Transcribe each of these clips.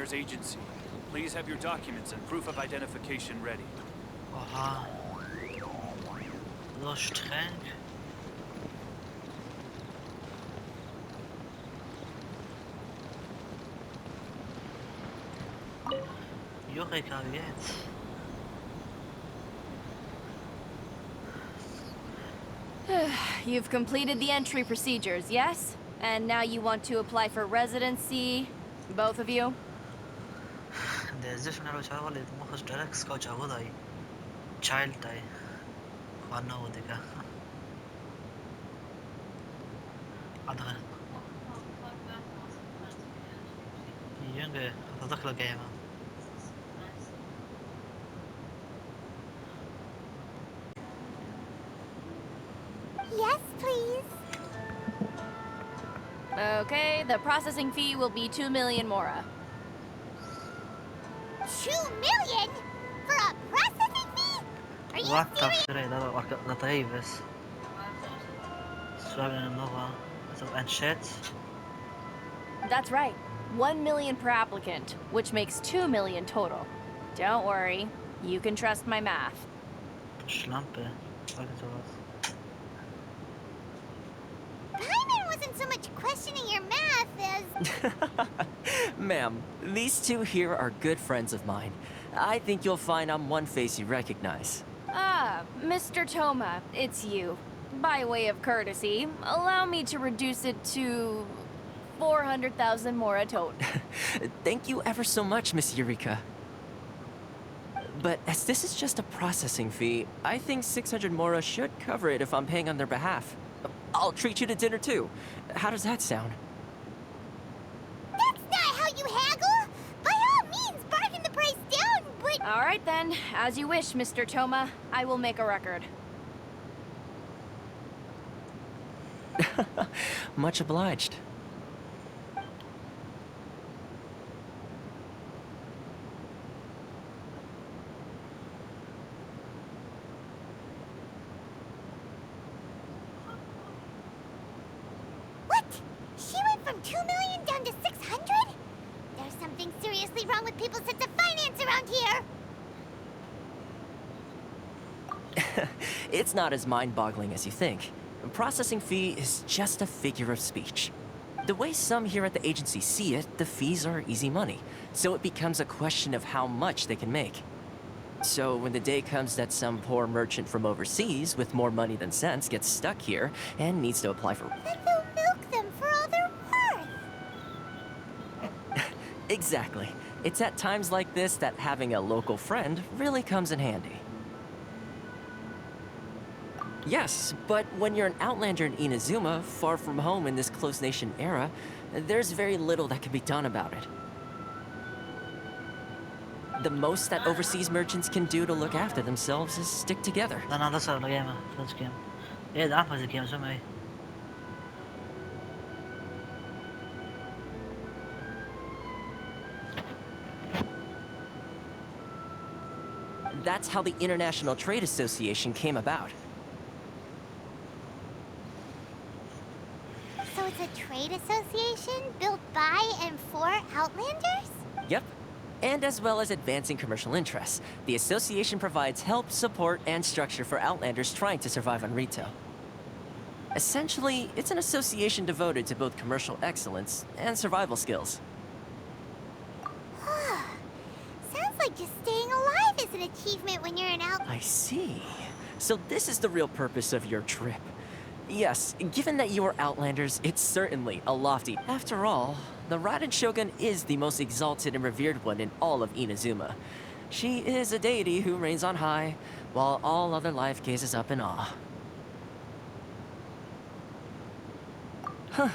Affairs Agency. Please have your documents and proof of identification ready. Oha. So streng. Eureka, wie jetzt? You've completed the entry procedures, yes? And now you want to apply for residency? Both of you? ده ازاي شو نعرف شغال اللي مخش direct سكوتش أبو ذاي child ذاي خانة وديكا أدخل ينجي أتدخل جيمة Yes, please. Okay, the processing fee will be 2 million mora. 2 million? For a processing fee? Are you What the serious? frick ده طيب بس سؤال من اللغة and shit. That's right. 1 million per applicant, which makes 2 million total. Don't worry, you can trust my math. Schlampe. Fucking sowas. Paimon wasn't so much questioning your math as... Ma'am, these two here are good friends of mine. I think you'll find I'm one face you recognize. Ah, Mr. Toma, it's you. By way of courtesy, allow me to reduce it to 400,000 mora total. Thank you ever so much, Miss Eureka. But as this is just a processing fee, I think 600 mora should cover it if I'm paying on their behalf. I'll treat you to dinner too. How does that sound? That's not how you haggle! By all means, bargain the price down, but... All right then, as you wish, Mr. Toma. I will make a record. Much obliged. What? She went from 2 million down to 600? There's something seriously wrong with people's sense of finance around here! It's not as mind-boggling as you think. A processing fee is just a figure of speech. The way some here at the agency see it, the fees are easy money, so it becomes a question of how much they can make. So when the day comes that some poor merchant from overseas with more money than sense gets stuck here and needs to apply for... Then they'll milk them for all they're worth! Exactly. It's at times like this that having a local friend really comes in handy. Yes, but when you're an outlander in Inazuma, far from home in this close nation era, there's very little that can be done about it. The most that overseas merchants can do to look after themselves is stick together. ده أنا هندسة ولا جيمة؟ فلوس جيم. إيه ده أحمد الجيم اسمها إيه؟ That's how the International Trade Association came about. So it's a trade association built by and for Outlanders? Yep. And as well as advancing commercial interests, the association provides help, support, and structure for Outlanders trying to survive on retail. Essentially, it's an association devoted to both commercial excellence and survival skills. Sounds like just staying alive is an achievement when you're an I see. So this is the real purpose of your trip. Yes, given that you are Outlanders, it's certainly a lofty... After all, the Raiden Shogun is the most exalted and revered one in all of Inazuma. She is a deity who reigns on high, while all other life gazes up in awe. Huh.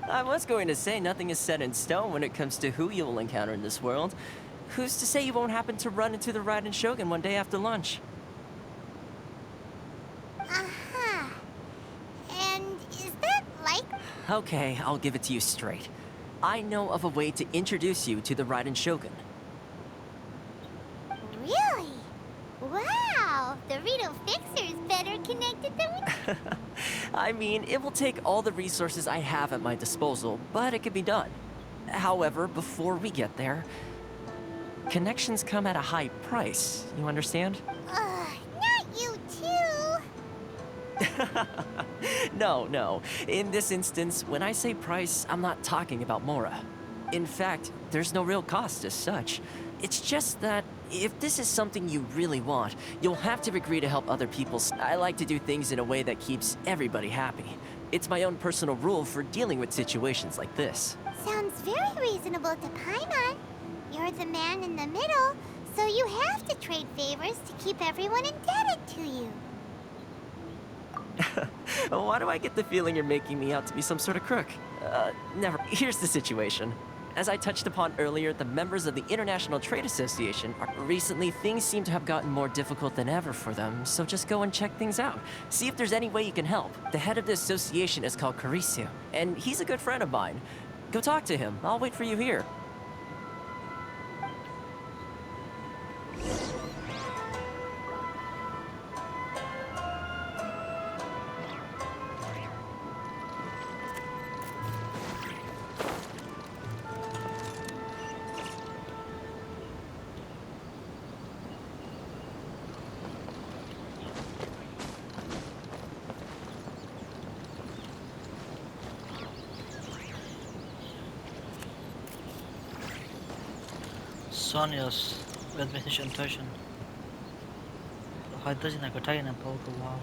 I was going to say nothing is set in stone when it comes to who you will encounter in this world. Who's to say you won't happen to run into the Raiden Shogun one day after lunch? Uh-huh. And is that like... Okay, I'll give it to you straight. I know of a way to introduce you to the Raiden Shogun. Really? Wow! The Rito Fixer is better connected than we... I mean, it will take all the resources I have at my disposal, but it can be done. However, before we get there, connections come at a high price, you understand? Not you too. No. In this instance, when I say price, I'm not talking about Mora. In fact, there's no real cost as such. It's just that if this is something you really want, you'll have to agree to help other people. I like to do things in a way that keeps everybody happy. It's my own personal rule for dealing with situations like this. Sounds very reasonable to Paimon. You're the man in the middle, so you have to trade favors to keep everyone indebted to you. Why do I get the feeling you're making me out to be some sort of crook? Never. Here's the situation. As I touched upon earlier, the members of the International Trade Association recently things seem to have gotten more difficult than ever for them, so just go and check things out. See if there's any way you can help. The head of the association is called Karisu, and he's a good friend of mine. Go talk to him. I'll wait for you here. Sonya's with message intuition. Haitajin na katayin ang pauto wow.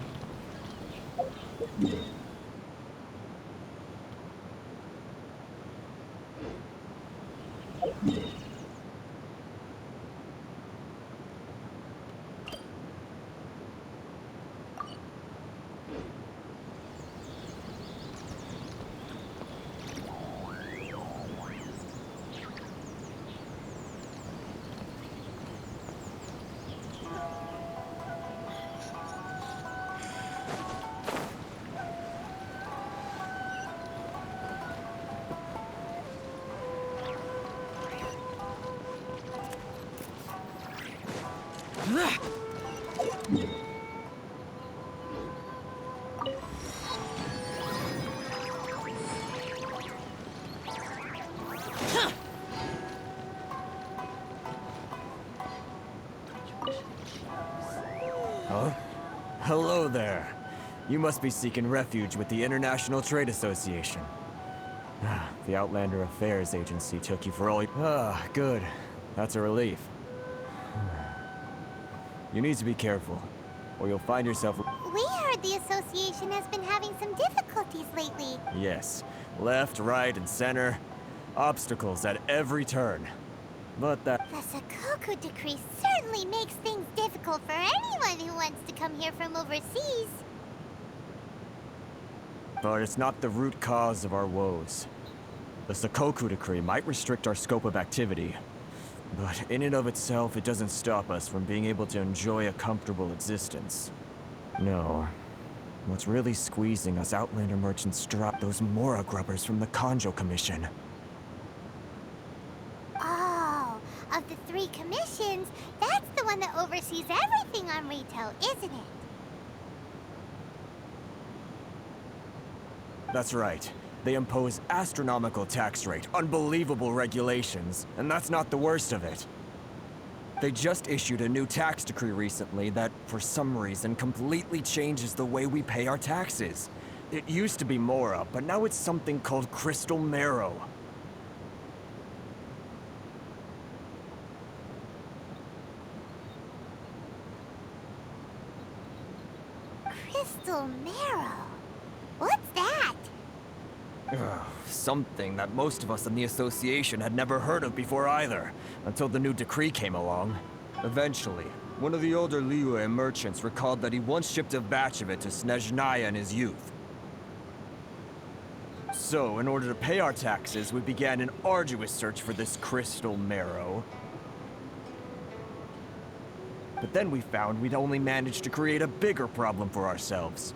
Huh? Hello there. You must be seeking refuge with the International Trade Association. The Outlander Affairs Agency took you for all good. That's a relief. You need to be careful, or you'll find yourself... We heard the association has been having some difficulties lately. Yes. Left, right, and center. Obstacles at every turn. But that... The Sakoku decree certainly makes things difficult for anyone who wants to come here from overseas. But it's not the root cause of our woes. The Sakoku decree might restrict our scope of activity, but in and of itself, it doesn't stop us from being able to enjoy a comfortable existence. No. What's really squeezing us Outlander merchants drop those Mora grubbers from the Kanjo Commission. Oh, of the 3 commissions, that's the one that oversees everything on retail, isn't it? That's right. They impose astronomical tax rate, unbelievable regulations, and that's not the worst of it. They just issued a new tax decree recently that, for some reason, completely changes the way we pay our taxes. It used to be Mora, but now it's something called Crystal Marrow. Crystal Marrow? What's that? Something that most of us in the association had never heard of before either, until the new decree came along. Eventually, one of the older Liyue merchants recalled that he once shipped a batch of it to Snezhnaya in his youth. So, in order to pay our taxes, we began an arduous search for this crystal marrow. But then we found we'd only managed to create a bigger problem for ourselves.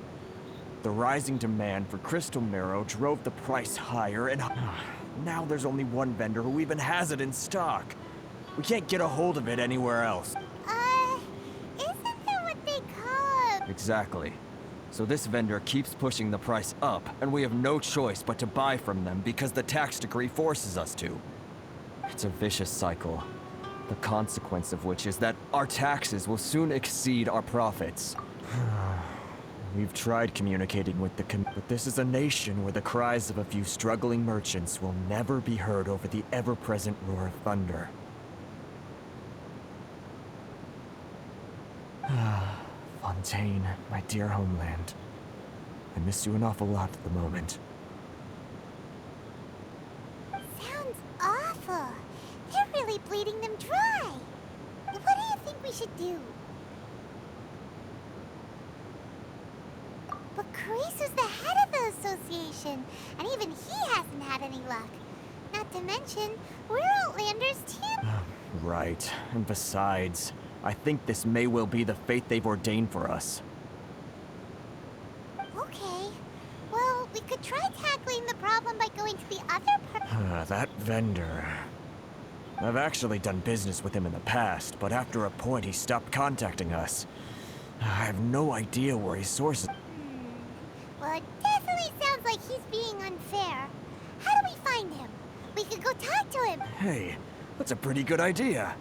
The rising demand for crystal marrow drove the price higher, and now there's only one vendor who even has it in stock. We can't get a hold of it anywhere else. Isn't that what they call a... Exactly. So this vendor keeps pushing the price up, and we have no choice but to buy from them because the tax decree forces us to. It's a vicious cycle, the consequence of which is that our taxes will soon exceed our profits. We've tried communicating with but this is a nation where the cries of a few struggling merchants will never be heard over the ever-present roar of thunder. Fontaine, my dear homeland. I miss you an awful lot at the moment. Sounds awful. They're really bleeding them dry. What do you think we should do? But Carice is the head of the association, and even he hasn't had any luck. Not to mention, we're Outlanders too. Right, and besides, I think this may well be the fate they've ordained for us. Okay. Well, we could try tackling the problem by going to the other part. That vendor. I've actually done business with him in the past, but after a point he stopped contacting us. I have no idea where he sources. Well, it definitely sounds like he's being unfair. How do we find him? We could go talk to him. Hey, that's a pretty good idea.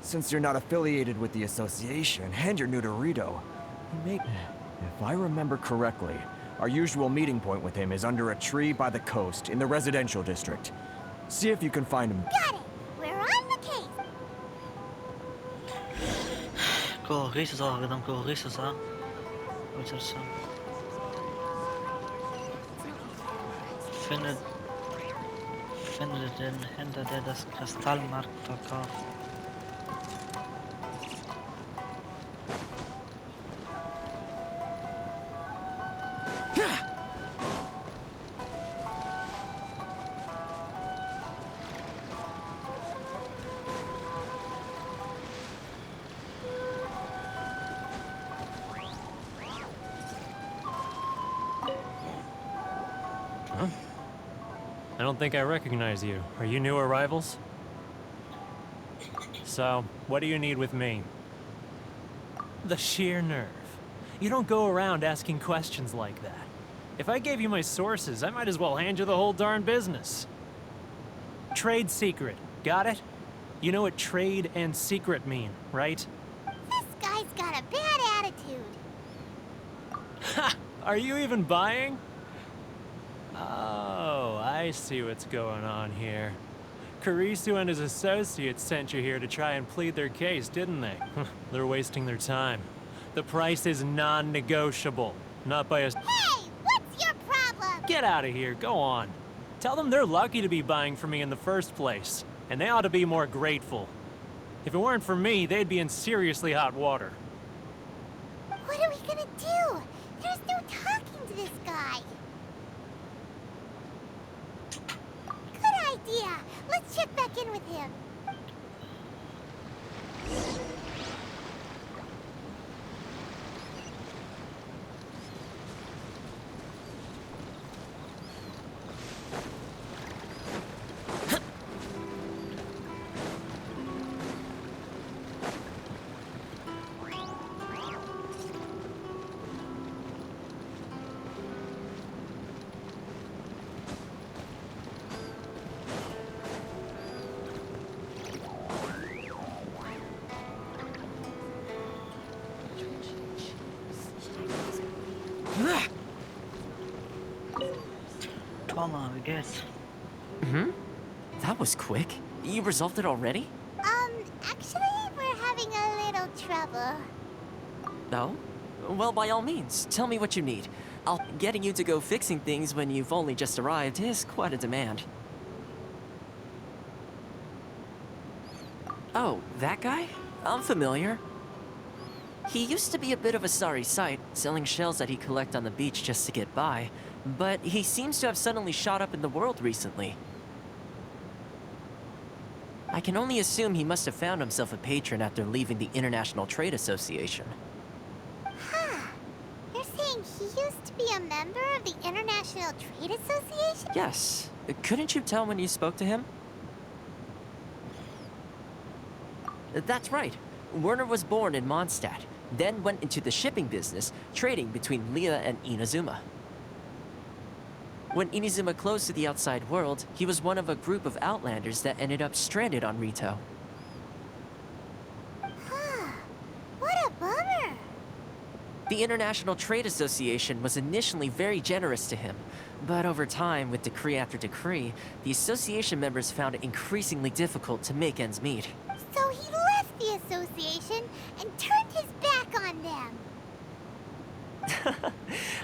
Since you're not affiliated with the association, and you're new to Rito, if I remember correctly, our usual meeting point with him is under a tree by the coast in the residential district. See if you can find him. Got it. We're on the case. Corice zal gedaan, Corice zal. Wat is er? Finde den Händler, der das Kristallmarkt verkauft. I don't think I recognize you. Are you new arrivals? So, what do you need with me? The sheer nerve. You don't go around asking questions like that. If I gave you my sources, I might as well hand you the whole darn business. Trade secret. Got it? You know what trade and secret mean, right? This guy's got a bad attitude. Ha! Are you even buying? Oh, I see what's going on here. Carisu and his associates sent you here to try and plead their case, didn't they? They're wasting their time. The price is non-negotiable. Not by a... Hey, what's your problem? Get out of here, go on. Tell them they're lucky to be buying from me in the first place, and they ought to be more grateful. If it weren't for me, they'd be in seriously hot water. What are we gonna do? There's no talking to this guy. Good idea. Let's check back in with him. Toma, I guess. That was quick. You resolved it already? Actually, we're having a little trouble. No? Well, by all means, tell me what you need. Getting you to go fixing things when you've only just arrived is quite a demand. Oh, that guy? I'm familiar. He used to be a bit of a sorry sight, selling shells that he collect on the beach just to get by, but he seems to have suddenly shot up in the world recently. I can only assume he must have found himself a patron after leaving the International Trade Association. Huh. You're saying he used to be a member of the International Trade Association? Yes. Couldn't you tell when you spoke to him? That's right. Werner was born in Mondstadt. then went into the shipping business, trading between Leah and Inazuma. When Inazuma closed to the outside world, he was one of a group of outlanders that ended up stranded on Rito. What a bummer. The International Trade Association was initially very generous to him, but over time, with decree after decree, the association members found it increasingly difficult to make ends meet. So he left the association and turned his back on them.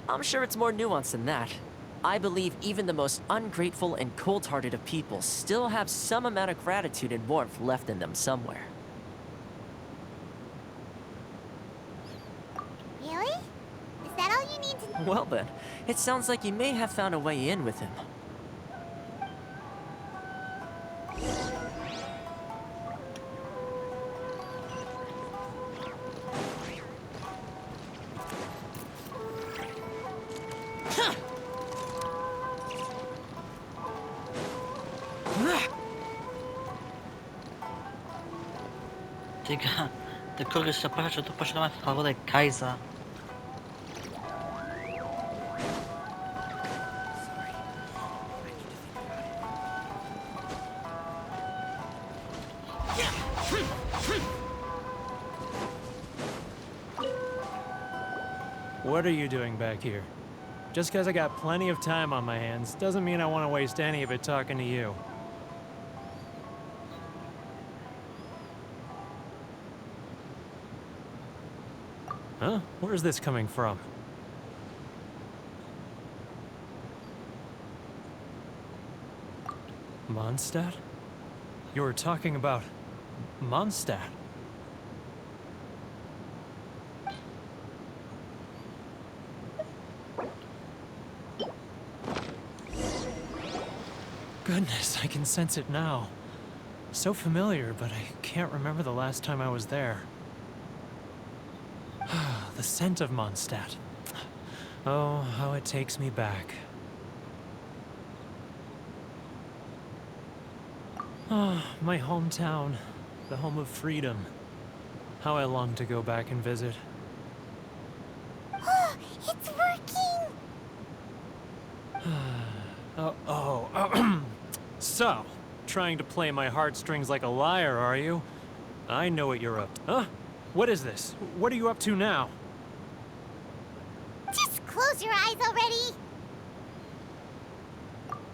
I'm sure it's more nuanced than that. I believe even the most ungrateful and cold-hearted of people still have some amount of gratitude and warmth left in them somewhere. Really? Is that all you need to... Well then, it sounds like you may have found a way in with him. Tyga, te kogoś zapraszać, że tu posiadamy fawodę Kaiza. What are you doing back here? Just because I got plenty of time on my hands doesn't mean I want to waste any of it talking to you. Huh? Where's this coming from? Mondstadt? You were talking about Mondstadt. Goodness, I can sense it now. So familiar, but I can't remember the last time I was there. The scent of Mondstadt. Oh, how it takes me back. Oh, my hometown, the home of freedom. How I long to go back and visit. Oh, it's working! So, trying to play my heartstrings like a liar, are you? I know what you're up to. Huh? What is this? What are you up to now? Just close your eyes already!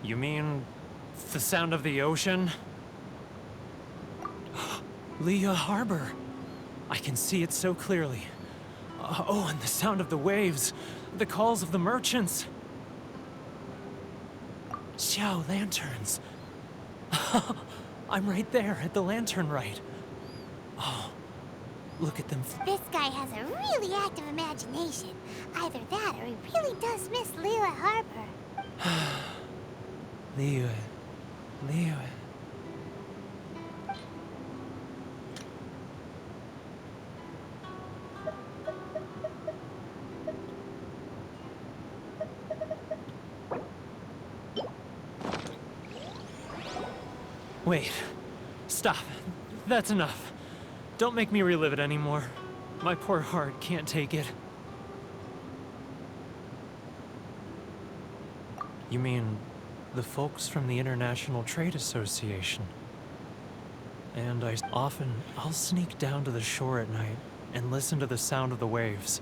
You mean the sound of the ocean? Leah Harbor. I can see it so clearly. Oh, and the sound of the waves. The calls of the merchants. Xiao lanterns. I'm right there at the lantern right. Oh, look at them. This guy has a really active imagination. Either that or he really does miss Leela Harbor. Leah. Leah. Wait. Stop. That's enough. Don't make me relive it anymore. My poor heart can't take it. You mean the folks from the International Trade Association? And I'll sneak down to the shore at night and listen to the sound of the waves.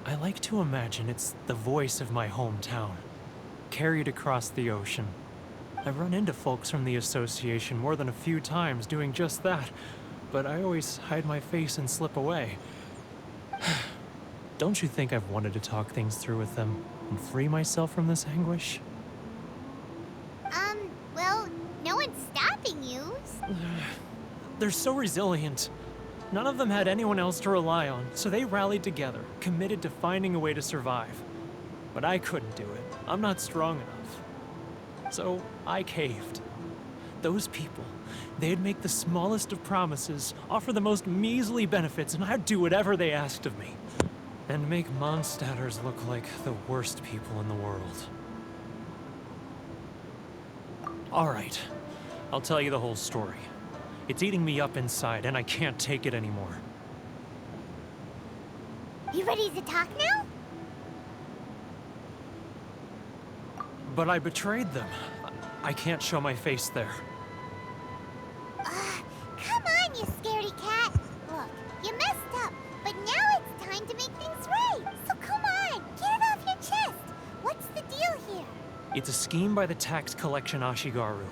I like to imagine it's the voice of my hometown, carried across the ocean. I've run into folks from the association more than a few times doing just that, but I always hide my face and slip away. Don't you think I've wanted to talk things through with them and free myself from this anguish? Well, no one's stopping you. They're so resilient. None of them had anyone else to rely on, so they rallied together, committed to finding a way to survive. But I couldn't do it. I'm not strong enough. So I caved. Those people, they'd make the smallest of promises, offer the most measly benefits, and I'd do whatever they asked of me. And make Mondstadters look like the worst people in the world. All right, I'll tell you the whole story. It's eating me up inside, and I can't take it anymore. You ready to talk now? But I betrayed them. I can't show my face there. Come on, you scaredy cat. Look, you messed up, but now it's time to make things right. So come on, get it off your chest. What's the deal here? It's a scheme by the tax collection Ashigaru,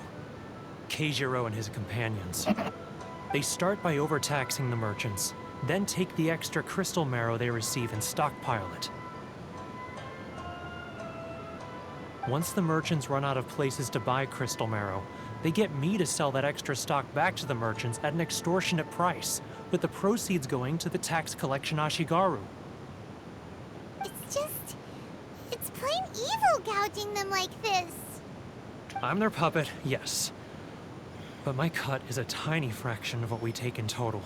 Keijiro and his companions. They start by overtaxing the merchants, then take the extra crystal marrow they receive and stockpile it. Once the merchants run out of places to buy crystal marrow, they get me to sell that extra stock back to the merchants at an extortionate price, with the proceeds going to the tax collection Ashigaru. It's plain evil gouging them like this. I'm their puppet, yes. But my cut is a tiny fraction of what we take in total.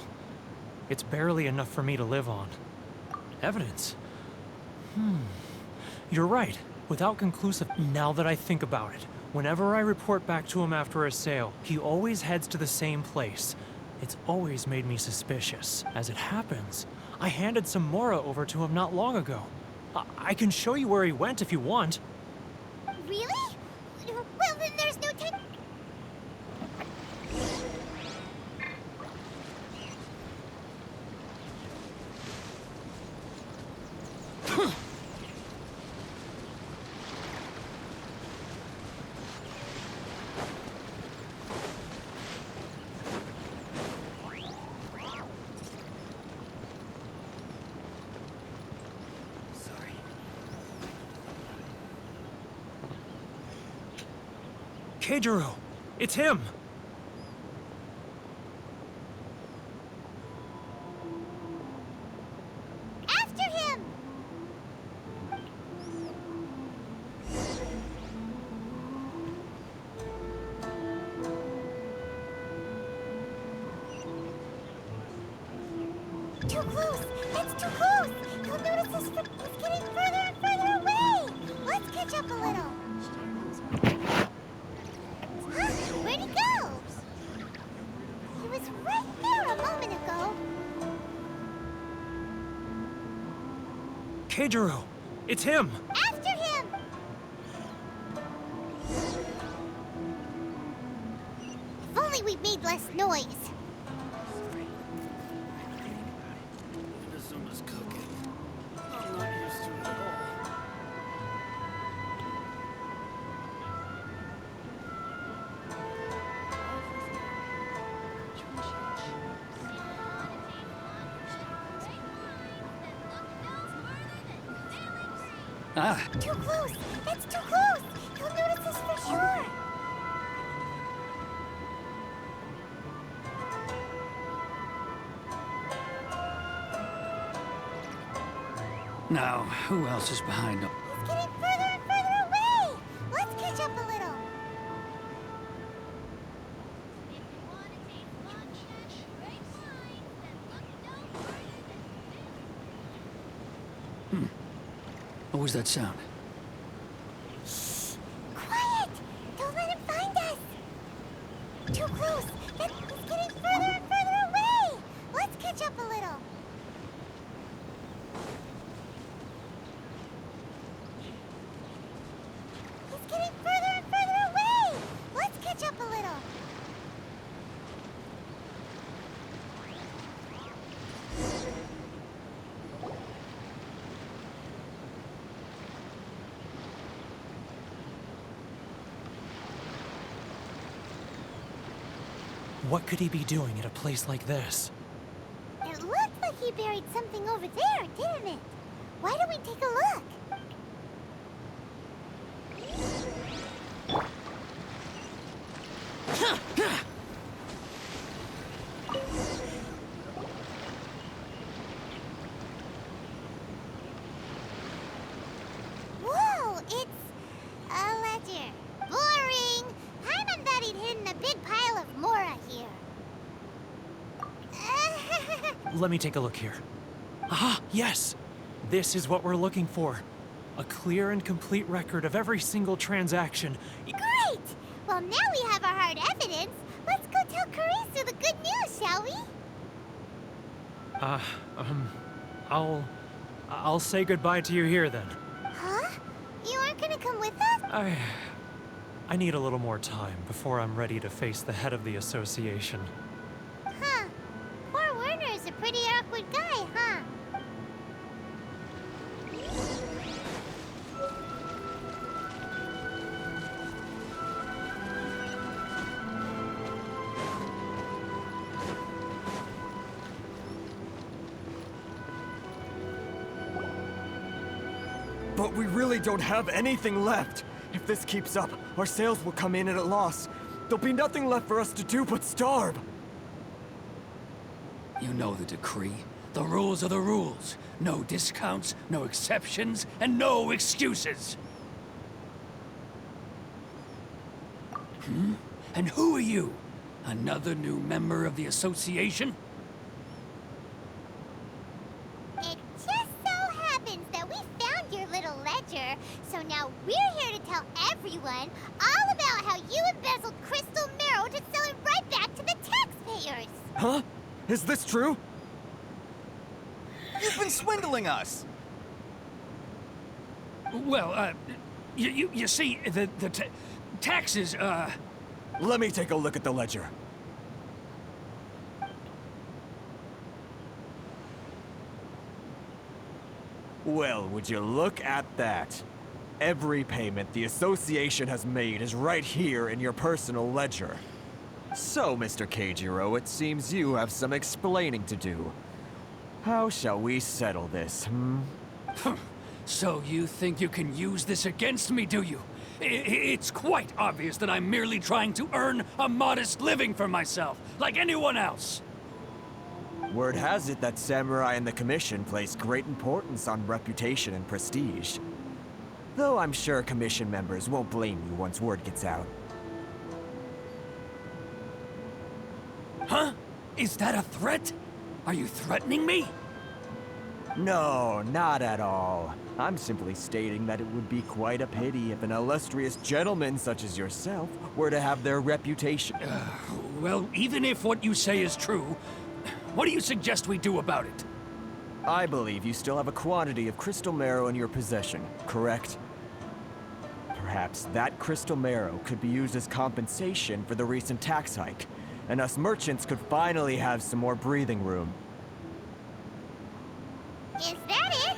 It's barely enough for me to live on. Evidence? You're right. Without conclusive... Now that I think about it, whenever I report back to him after a sale, he always heads to the same place. It's always made me suspicious. As it happens, I handed some Mora over to him not long ago. I can show you where he went if you want. Really? Well, then there's no time. Keijiro! It's him! After him! Too close! That's too close! He'll notice us it's getting further and further away! Let's catch up a little. Huh? Where'd he go? He was right there a moment ago. Keijiro! It's him! After him! If only we made less noise. Inuzuma's cooking. I'm not used to it at all. Ah, Too close! That's too close! He'll notice us for sure! now, who else is behind him? He's getting further and further away! Let's catch up a little. What was that sound? Quiet! Don't let him find us! Too close! He's getting further and further away! Let's catch up a little. He's getting further and further away! Let's catch up a little. What could he be doing at a place like this? It looked like he buried something over there, didn't it? Why don't we take a look? Whoa, it's a ledger. Boring. Paimon thought he'd hidden a big pile of Mora here. Let me take a look here. Ah, yes! This is what we're looking for. A clear and complete record of every single transaction. Great! Well, now we have our hard evidence. Let's go tell Karisu the good news, shall we? I'll I'll say goodbye to you here then. Huh? You aren't gonna come with us? I need a little more time before I'm ready to face the head of the association. Huh. Poor Werner's a pretty awkward guy, huh? But we really don't have anything left. If this keeps up, our sales will come in at a loss. There'll be nothing left for us to do but starve. You know the decree. The rules are the rules. No discounts, no exceptions, and no excuses. And who are you? Another new member of the association? It just so happens that we found your little ledger, so now we're here to tell everyone all about how you embezzled crystal marrow to sell it right back to the taxpayers. Huh? Is this true? You've been swindling us! Well, you see, the taxes, Let me take a look at the ledger. Well, would you look at that? Every payment the association has made is right here in your personal ledger. So, Mr. Keijiro, it seems you have some explaining to do. How shall we settle this, So you think you can use this against me, do you? It's quite obvious that I'm merely trying to earn a modest living for myself, like anyone else. Word has it that Samurai and the Commission place great importance on reputation and prestige. Though I'm sure Commission members won't blame you once word gets out. Huh? Is that a threat? Are you threatening me? No, not at all. I'm simply stating that it would be quite a pity if an illustrious gentleman such as yourself were to have their reputation. Well, even if what you say is true, what do you suggest we do about it? I believe you still have a quantity of crystal marrow in your possession, correct? Perhaps that crystal marrow could be used as compensation for the recent tax hike, and us merchants could finally have some more breathing room. Is that it?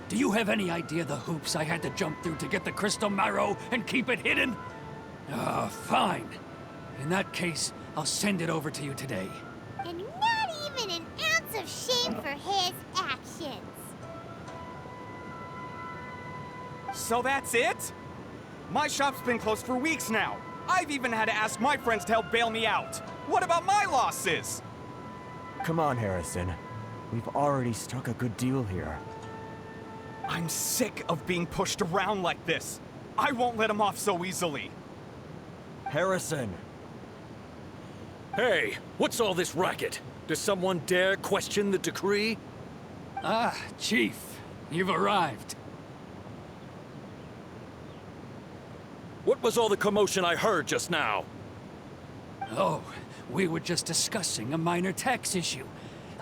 Do you have any idea the hoops I had to jump through to get the crystal marrow and keep it hidden? Fine. In that case, I'll send it over to you today. And not even an ounce of shame for his actions. So that's it? My shop's been closed for weeks now. I've even had to ask my friends to help bail me out. What about my losses? Come on, Harrison. We've already struck a good deal here. I'm sick of being pushed around like this. I won't let him off so easily. Harrison! Hey, what's all this racket? Does someone dare question the decree? Ah, Chief, you've arrived. What was all the commotion I heard just now? Oh, we were just discussing a minor tax issue.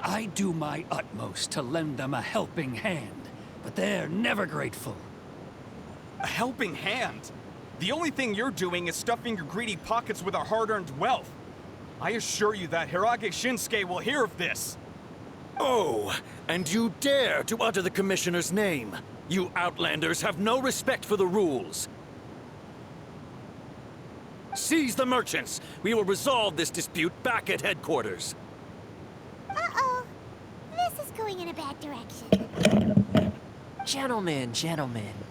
I do my utmost to lend them a helping hand, but they're never grateful. A helping hand? The only thing you're doing is stuffing your greedy pockets with our hard-earned wealth. I assure you that Hirage Shinsuke will hear of this. Oh, and you dare to utter the Commissioner's name. You Outlanders have no respect for the rules. Seize the merchants. We will resolve this dispute back at headquarters. Uh-oh. This is going in a bad direction. Gentlemen,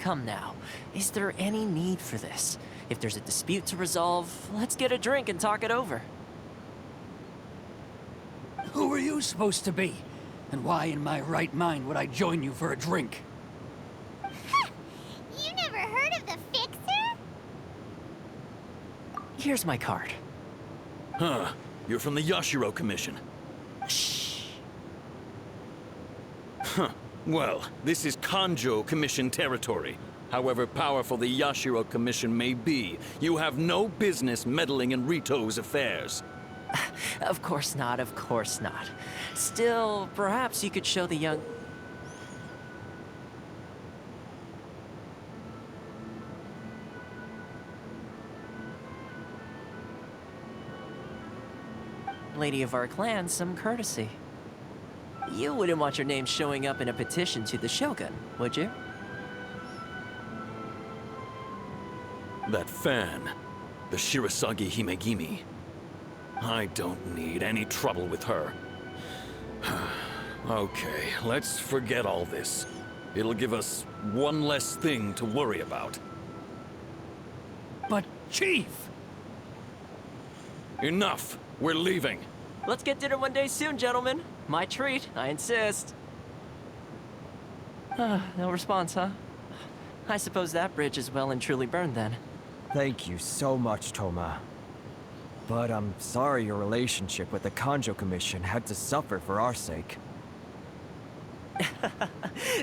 come now. Is there any need for this? If there's a dispute to resolve, let's get a drink and talk it over. Who are you supposed to be? And why in my right mind would I join you for a drink? You never heard of the Fixer? Here's my card. Huh. You're from the Yashiro Commission. Shh. Huh. Well, this is Kanjo Commission territory. However powerful the Yashiro Commission may be, you have no business meddling in Rito's affairs. Of course not, of course not. Still, perhaps you could show the young... lady of our clan some courtesy. You wouldn't want your name showing up in a petition to the Shogun, would you? That fan, the Shirasagi Himegimi. I don't need any trouble with her. Okay, let's forget all this. It'll give us one less thing to worry about. But, Chief! Enough! We're leaving. Let's get dinner one day soon, gentlemen. My treat, I insist. No response, huh? I suppose that bridge is well and truly burned then. Thank you so much, Toma. But I'm sorry your relationship with the Kanjo Commission had to suffer for our sake.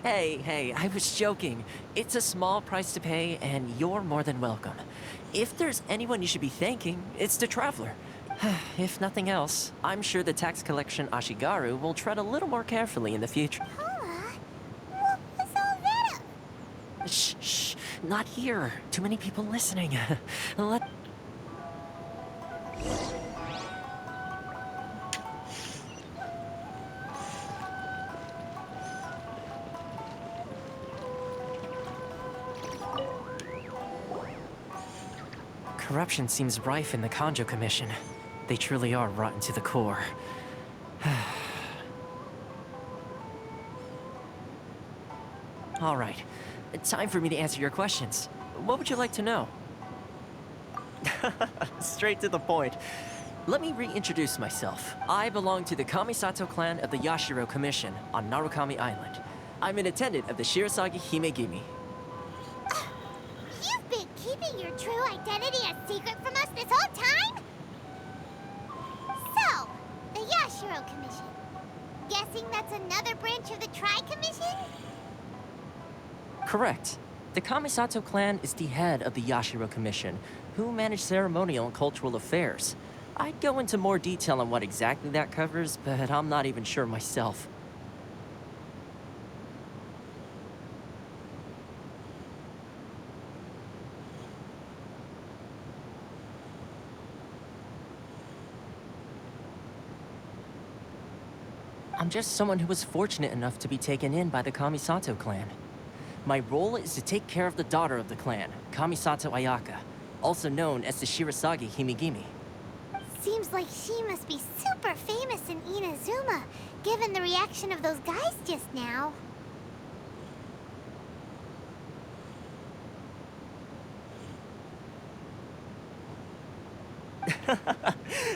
Hey, I was joking. It's a small price to pay, and you're more than welcome. If there's anyone you should be thanking, it's the Traveler. If nothing else, I'm sure the tax collection Ashigaru will tread a little more carefully in the future. Paula, what was all that? Shh, not here. Too many people listening. Let... Corruption seems rife in the Kanjo Commission. They truly are rotten to the core. All right. Time for me to answer your questions. What would you like to know? Straight to the point. Let me reintroduce myself. I belong to the Kamisato clan of the Yashiro Commission on Narukami Island. I'm an attendant of the Shirasagi Himegimi. You've been keeping your true identity a secret from us this whole time? So, the Yashiro Commission. Guessing that's another branch of the Tri-Commission? Correct. The Kamisato clan is the head of the Yashiro Commission, who manage ceremonial and cultural affairs. I'd go into more detail on what exactly that covers, but I'm not even sure myself. I'm just someone who was fortunate enough to be taken in by the Kamisato clan. My role is to take care of the daughter of the clan, Kamisato Ayaka, also known as the Shirasagi Himegimi. Seems like she must be super famous in Inazuma, given the reaction of those guys just now.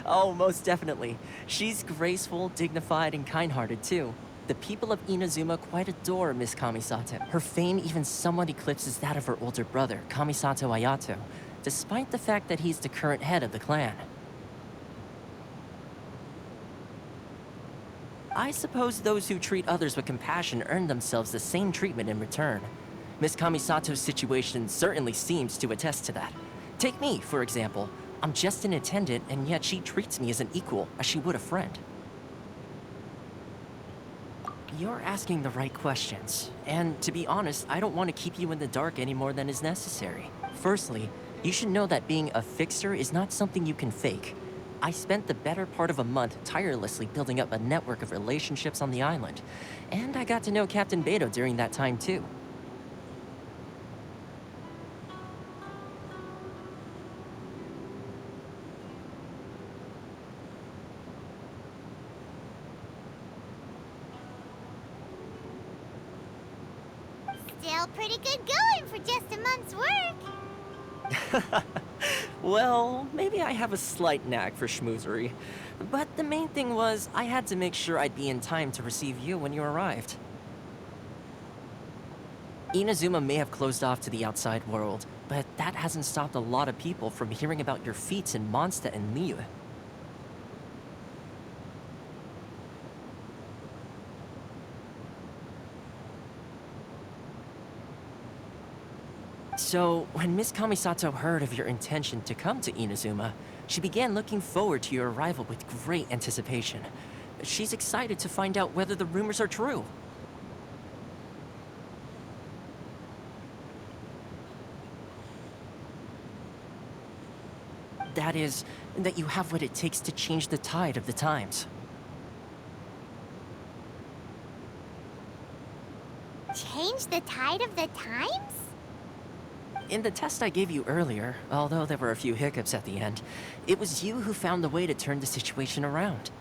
Oh, most definitely. She's graceful, dignified, and kind-hearted, too. The people of Inazuma quite adore Miss Kamisato. Her fame even somewhat eclipses that of her older brother, Kamisato Ayato, despite the fact that he's the current head of the clan. I suppose those who treat others with compassion earn themselves the same treatment in return. Miss Kamisato's situation certainly seems to attest to that. Take me, for example. I'm just an attendant, and yet she treats me as an equal, as she would a friend. You're asking the right questions. And to be honest, I don't want to keep you in the dark any more than is necessary. Firstly, you should know that being a fixer is not something you can fake. I spent the better part of a month tirelessly building up a network of relationships on the island. And I got to know Captain Beto during that time too. Still pretty good going for just a month's work. Well, maybe I have a slight knack for schmoozery. But the main thing was, I had to make sure I'd be in time to receive you when you arrived. Inazuma may have closed off to the outside world, but that hasn't stopped a lot of people from hearing about your feats in Mondstadt and Liyue. So, when Miss Kamisato heard of your intention to come to Inazuma, she began looking forward to your arrival with great anticipation. She's excited to find out whether the rumors are true. That is, that you have what it takes to change the tide of the times. Change the tide of the times? In the test I gave you earlier, although there were a few hiccups at the end, it was you who found the way to turn the situation around.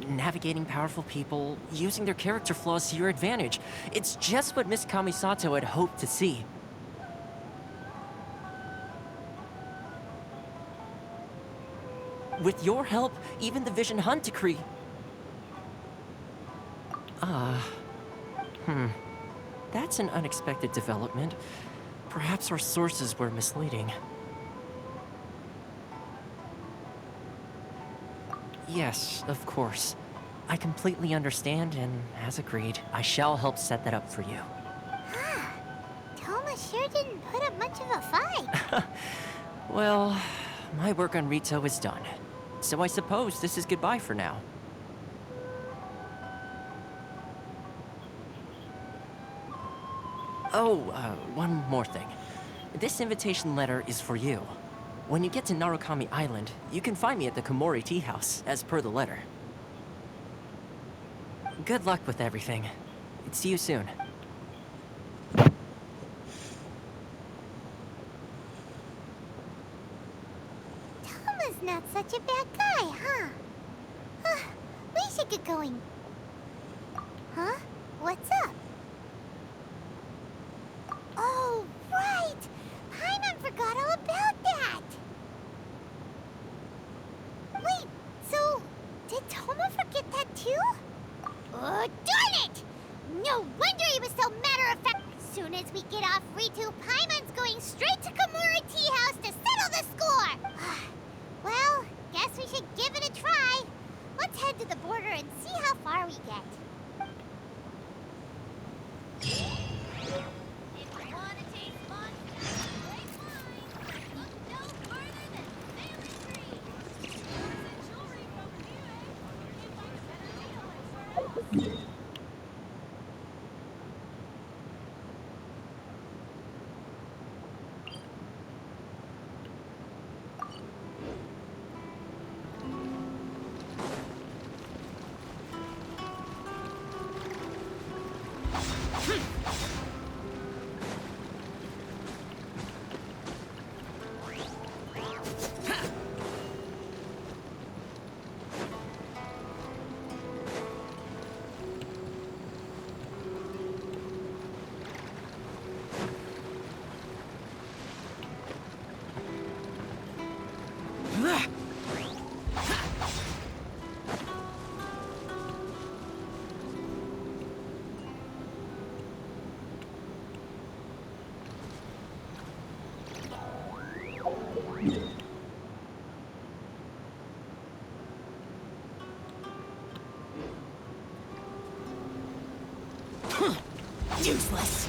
Navigating powerful people, using their character flaws to your advantage. It's just what Miss Kamisato had hoped to see. With your help, even the Vision Hunt decree... That's an unexpected development. Perhaps our sources were misleading. Yes, of course. I completely understand, and as agreed, I shall help set that up for you. Toma sure didn't put up much of a fight. Well, my work on Rito is done. So I suppose this is goodbye for now. Oh, one more thing. This invitation letter is for you. When you get to Narukami Island, you can find me at the Komori Tea House, as per the letter. Good luck with everything. See you soon. Toma's not such a bad guy, huh? We should get going. Huh? What's up? Oh, right! Paimon forgot all about that! Wait, so did Toma forget that too? Oh, darn it! No wonder he was so matter-of-fact. As soon as we get off Ritu, Paimon's going straight to Komori Tea House to settle the score! Well, guess we should give it a try. Let's head to the border and see how far we get. Useless.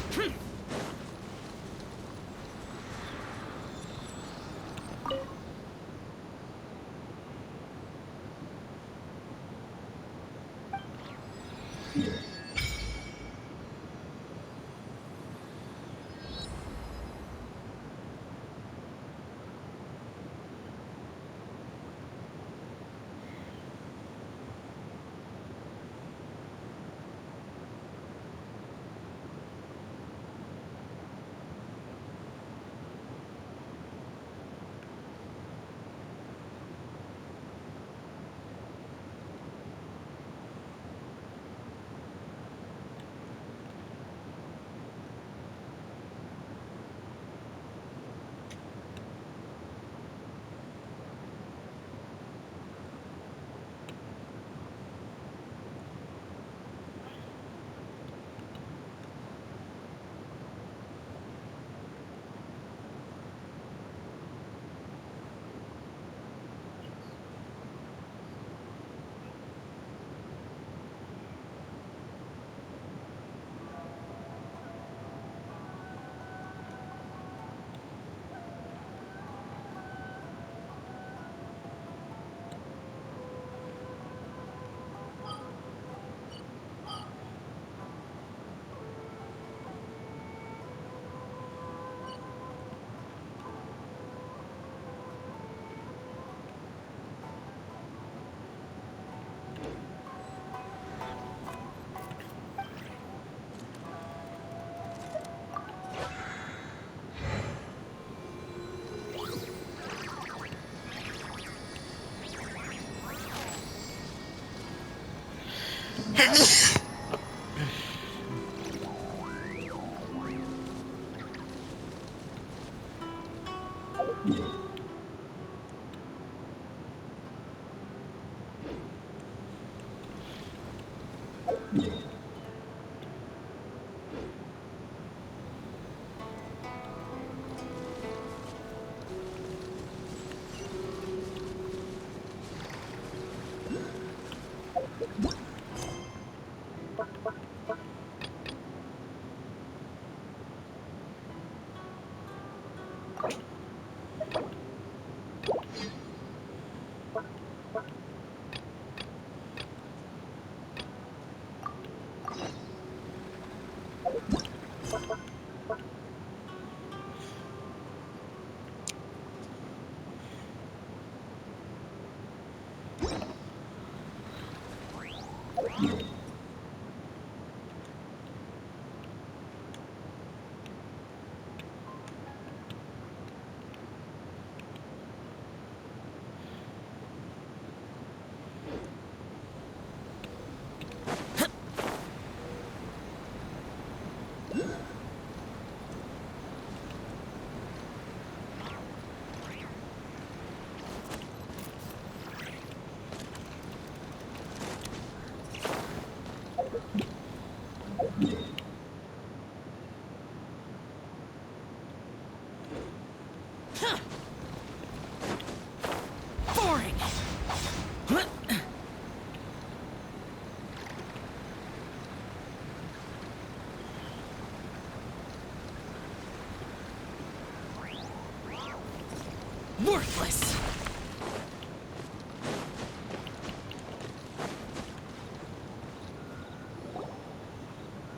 Worthless!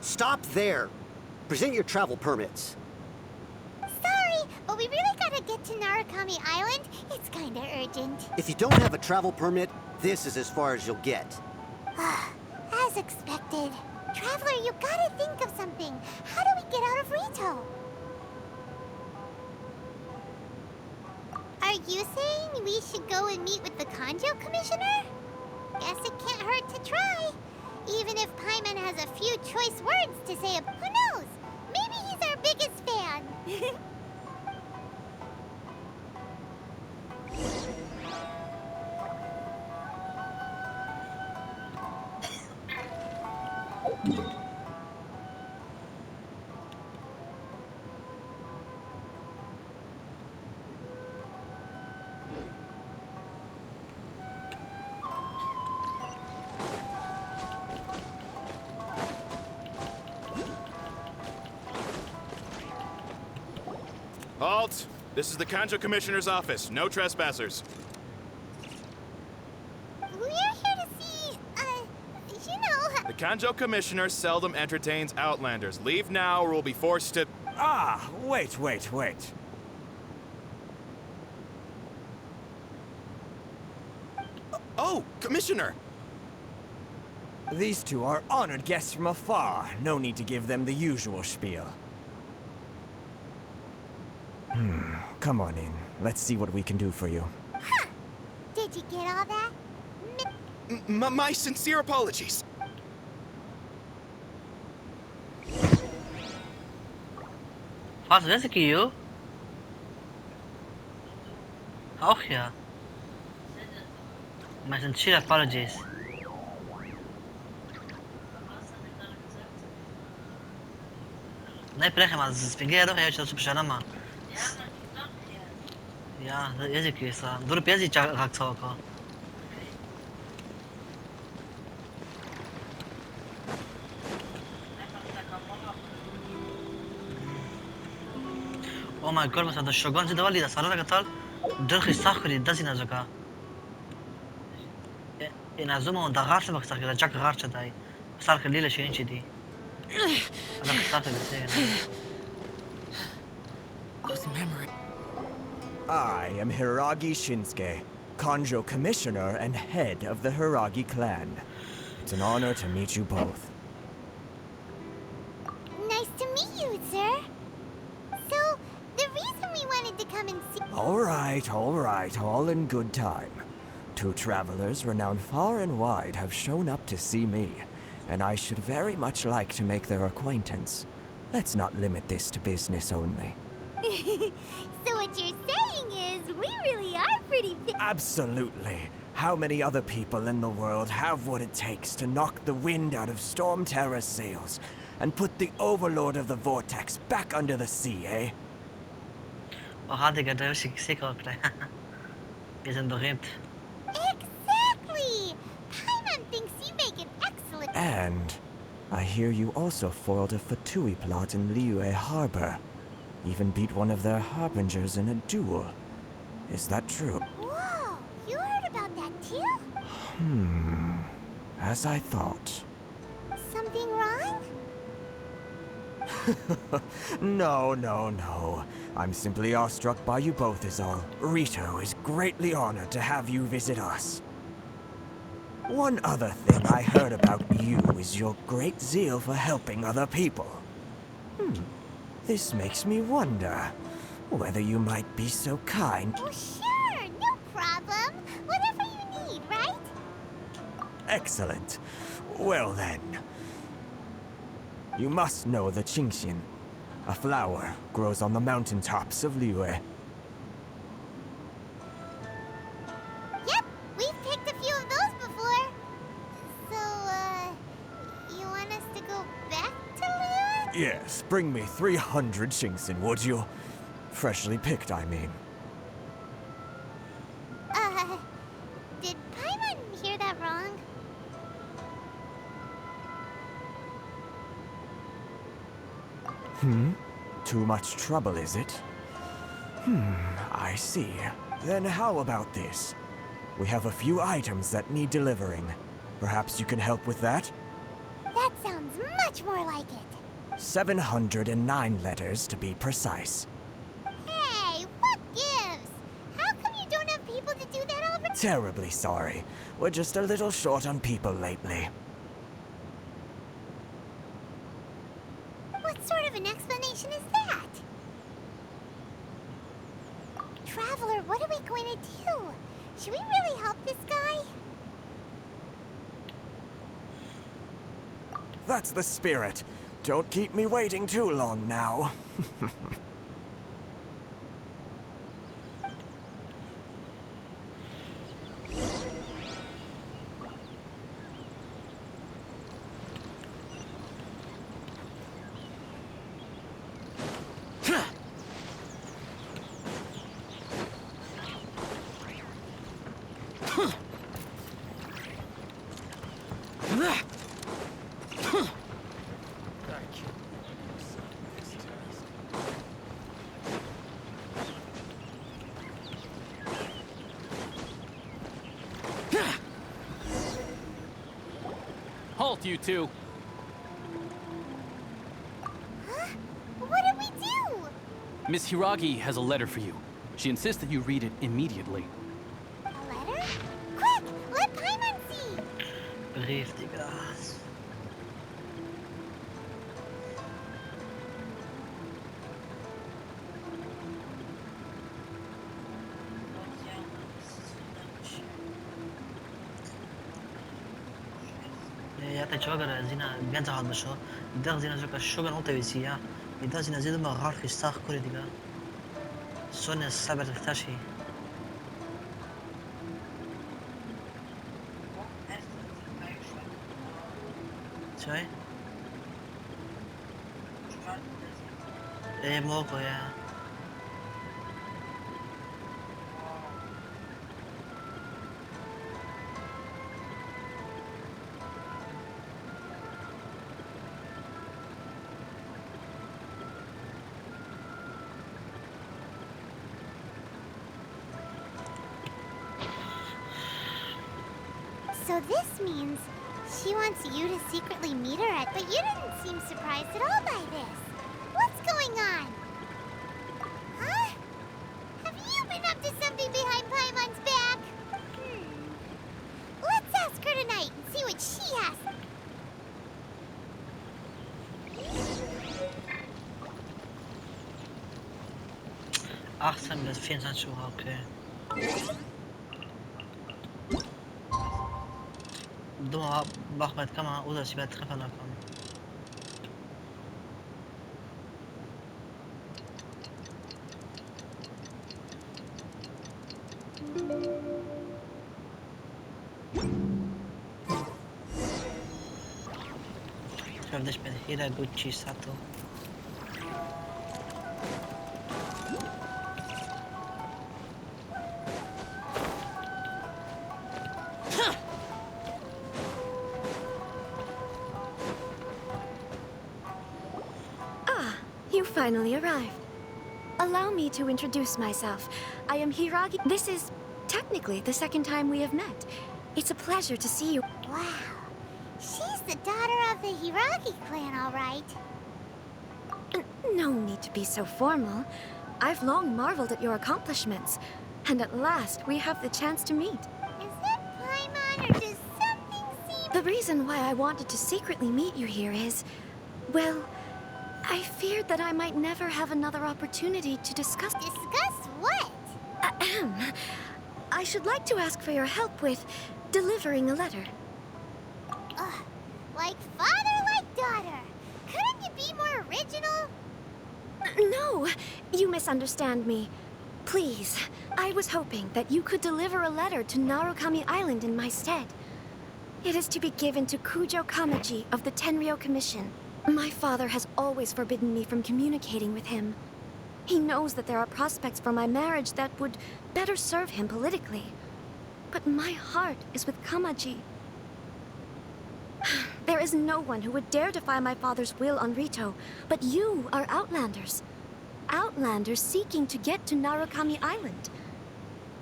Stop there! Present your travel permits. Sorry, but we really gotta get to Narukami Island. It's kinda urgent. If you don't have a travel permit, this is as far as you'll get. As expected. Traveler, you gotta think of something. How do we get out of Rito? Are you saying we should go and meet with the Kanjo Commissioner? Guess it can't hurt to try. Even if Paimon has a few choice words to say, who knows? Maybe he's our biggest fan. Halt! This is the Kanjo Commissioner's office. No trespassers. We're here to see, you know... The Kanjo Commissioner seldom entertains Outlanders. Leave now or we'll be forced to... Ah, wait. Oh, Commissioner! These two are honored guests from afar. No need to give them the usual spiel. Come on in. Let's see what we can do for you. Huh. Did you get all that? My sincere apologies. Was weiß ich, auch ja. My sincere apologies. Najpierw ma z Figueiro, ja się to przepraszam. Ja, jezik jest. Drugi jezik jak co? Oh my god, مثلا الشوغان زي دوالي ده صار قتال درخي ساخري دزينا زكا إن زوما دغارش بكسر كده جاك غارش داي صار كليلة شيء كذي أنا خسرت بسيط. Those memories. I am Hiragi Shinsuke, Kanjo Commissioner and head of the Hiragi clan. It's an honor to meet you both. Nice to meet you, sir. So, the reason we wanted to come and see... All right, all in good time. Two travelers renowned far and wide have shown up to see me. and I should very much like to make their acquaintance. Let's not limit this to business only. So what you're saying is, we really are pretty Absolutely. How many other people in the world have what it takes to knock the wind out of Storm Terror's sails and put the Overlord of the Vortex back under the sea, eh? وهذا قدر يسيك أوكله. إذا بغيت. Exactly! Paimon thinks you make an excellent... And I hear you also foiled a Fatui plot in Liyue Harbor. Even beat one of their harbingers in a duel. Is that true? Whoa! You heard about that too? As I thought. Something wrong? No. I'm simply awestruck by you both is all. Rito is greatly honored to have you visit us. One other thing I heard about you is your great zeal for helping other people. This makes me wonder whether you might be so kind. Oh, sure! No problem! Whatever you need, right? Excellent. Well then. You must know the Qingxian. A flower grows on the mountaintops of Liyue. Yep, we've picked a few of those before. So, you want us to go back to Liyue? Yes, bring me 300 Qingxian, would you? Freshly picked, I mean. Did Paimon hear that wrong? Too much trouble, is it? I see. Then how about this? We have a few items that need delivering. Perhaps you can help with that? That sounds much more like it. 709 letters to be precise. Hey, what gives? How come you don't have people to do that already? Terribly sorry. We're just a little short on people lately. What sort of an explanation is that? Traveler, what are we going to do? Should we really help this guy? That's the spirit. Don't keep me waiting too long now. Halt, you two! Huh? What did we do? Miss Hiragi has a letter for you. She insists that you read it immediately. A letter? Quick! Let Paimon see! Brief, Digga. Jag tjogar zina ganza had besho. Dag zina zoka sugar not tevisia. Idan zina zid ma gar khistaq kuri diga. Sonne saber tashi. Chai? Moko ya. So this means she wants you to secretly meet her at, but you didn't seem surprised at all by this. What's going on? Huh? Have you been up to something behind Paimon's back? Let's ask her tonight and see what she has. أحسن بس فين نشوفها أوكي Duma bakmet kama uda si bet khafana kam. Kardeş beni hira Gucci Sato. You finally arrived. Allow me to introduce myself. I am Hiragi. This is technically the second time we have met. It's a pleasure to see you. Wow. She's the daughter of the Hiragi clan, all right. No need to be so formal. I've long marveled at your accomplishments. And at last, we have the chance to meet. Is that Paimon, or does something seem... The reason why I wanted to secretly meet you here is... well, I feared that I might never have another opportunity to discuss... Discuss what? Ahem. I should like to ask for your help with delivering a letter. Like father, like daughter. Couldn't you be more original? No, you misunderstand me. Please, I was hoping that you could deliver a letter to Narukami Island in my stead. It is to be given to Kujo Kamaji of the Tenryou Commission. My father has always forbidden me from communicating with him. He knows that there are prospects for my marriage that would better serve him politically. But my heart is with Kamaji. There is no one who would dare defy my father's will on Rito, but you are Outlanders. Outlanders seeking to get to Narukami Island.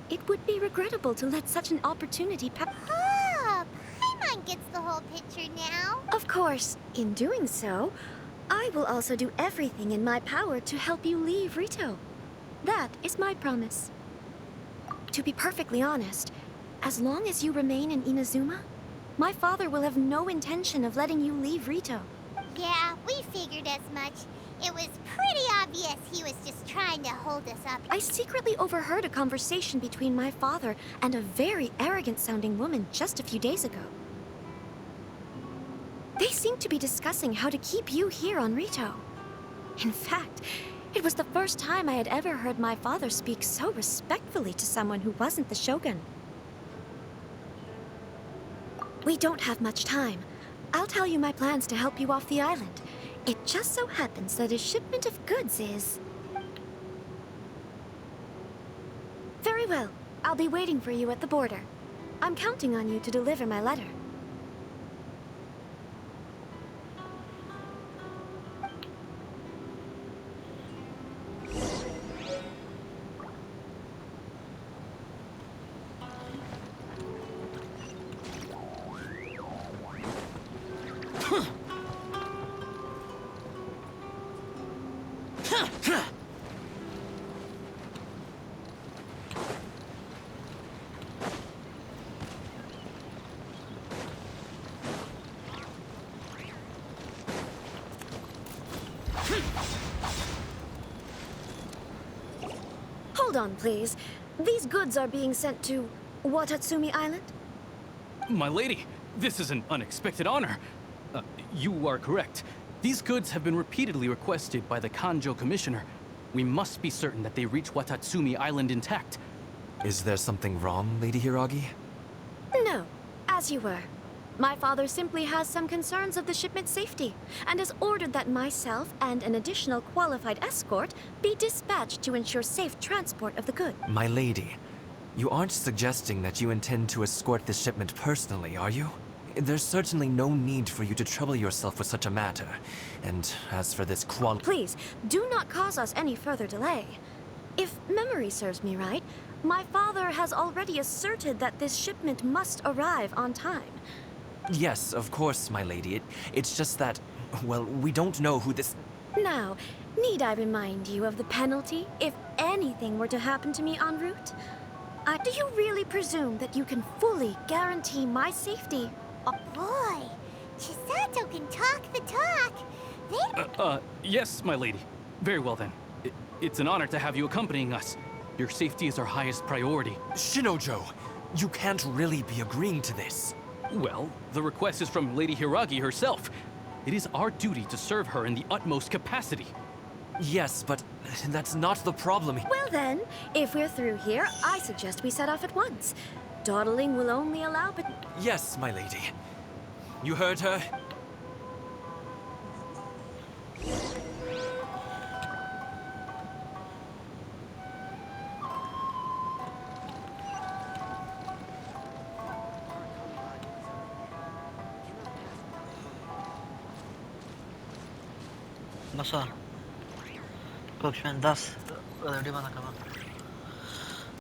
It would be regrettable to let such an opportunity pass. Oh, Paimon gets the whole picture now. Of course, in doing so, I will also do everything in my power to help you leave Rito. That is my promise. To be perfectly honest, as long as you remain in Inazuma, my father will have no intention of letting you leave Rito. Yeah, we figured as much. It was pretty obvious he was just trying to hold us up. I secretly overheard a conversation between my father and a very arrogant-sounding woman just a few days ago. They seemed to be discussing how to keep you here on Rito. In fact, it was the first time I had ever heard my father speak so respectfully to someone who wasn't the Shogun. We don't have much time. I'll tell you my plans to help you off the island. It just so happens that a shipment of goods is... Very well. I'll be waiting for you at the border. I'm counting on you to deliver my letter. Hold on, please. These goods are being sent to Watatsumi Island? My lady, this is an unexpected honor. You are correct. These goods have been repeatedly requested by the Kanjo Commissioner. We must be certain that they reach Watatsumi Island intact. Is there something wrong, Lady Hiragi? No, as you were. My father simply has some concerns of the shipment's safety, and has ordered that myself and an additional qualified escort be dispatched to ensure safe transport of the goods. My lady, you aren't suggesting that you intend to escort this shipment personally, are you? There's certainly no need for you to trouble yourself with such a matter. And as for this Please, do not cause us any further delay. If memory serves me right, my father has already asserted that this shipment must arrive on time. Yes, of course, my lady. It's just that, well, we don't know who this... Now, need I remind you of the penalty if anything were to happen to me en route? Do you really presume that you can fully guarantee my safety? Oh boy, Chisato can talk the talk. Yes, my lady. Very well then. It's an honor to have you accompanying us. Your safety is our highest priority. Shinojo, you can't really be agreeing to this. Well, the request is from Lady Hiragi herself. It is our duty to serve her in the utmost capacity. Yes, but that's not the problem. Well then, if we're through here, I suggest we set off at once. Dawdling will only allow but... Yes, my lady. You heard her? باشا كوك شوين داس ودي ما كمان